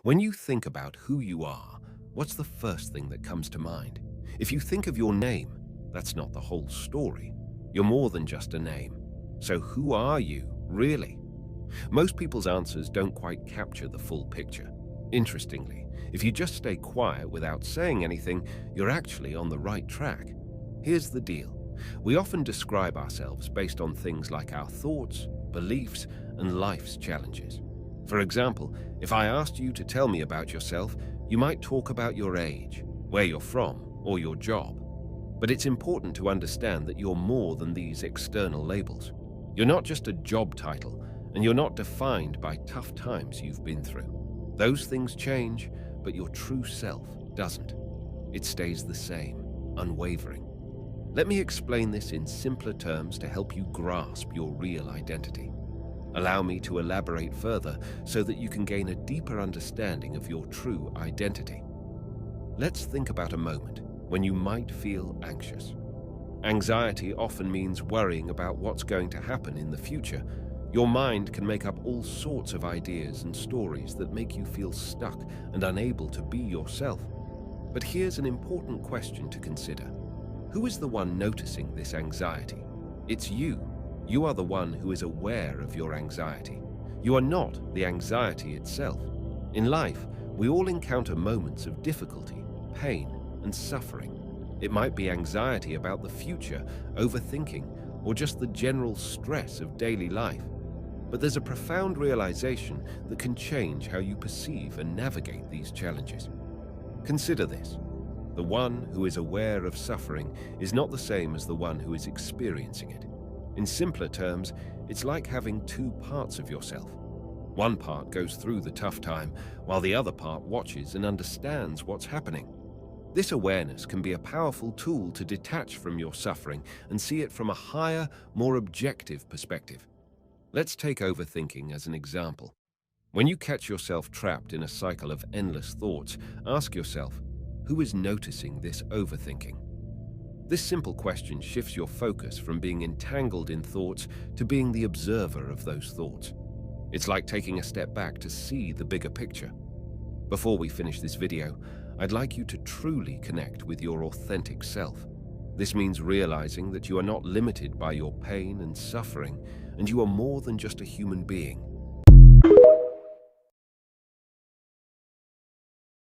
When you think about who you are, what's the first thing that comes to mind? If you think of your name, that's not the whole story. You're more than just a name. So who are you, really? Most people's answers don't quite capture the full picture. Interestingly, if you just stay quiet without saying anything, you're actually on the right track. Here's the deal. We often describe ourselves based on things like our thoughts, beliefs, and life's challenges. For example, if I asked you to tell me about yourself, you might talk about your age, where you're from, or your job. But it's important to understand that you're more than these external labels. You're not just a job title, and you're not defined by tough times you've been through. Those things change, but your true self doesn't. It stays the same, unwavering. Let me explain this in simpler terms to help you grasp your real identity. Allow me to elaborate further so that you can gain a deeper understanding of your true identity. Let's think about a moment when you might feel anxious. Anxiety often means worrying about what's going to happen in the future. Your mind can make up all sorts of ideas and stories that make you feel stuck and unable to be yourself. But here's an important question to consider. Who is the one noticing this anxiety? It's you. You are the one who is aware of your anxiety. You are not the anxiety itself. In life, we all encounter moments of difficulty, pain, and suffering. It might be anxiety about the future, overthinking, or just the general stress of daily life. But there's a profound realization that can change how you perceive and navigate these challenges. Consider this. The one who is aware of suffering is not the same as the one who is experiencing it. In simpler terms, it's like having two parts of yourself. One part goes through the tough time, while the other part watches and understands what's happening. This awareness can be a powerful tool to detach from your suffering and see it from a higher, more objective perspective. Let's take overthinking as an example. When you catch yourself trapped in a cycle of endless thoughts, ask yourself, who is noticing this overthinking? This simple question shifts your focus from being entangled in thoughts to being the observer of those thoughts. It's like taking a step back to see the bigger picture. Before we finish this video, I'd like you to truly connect with your authentic self. This means realizing that you are not limited by your pain and suffering, and you are more than just a human being.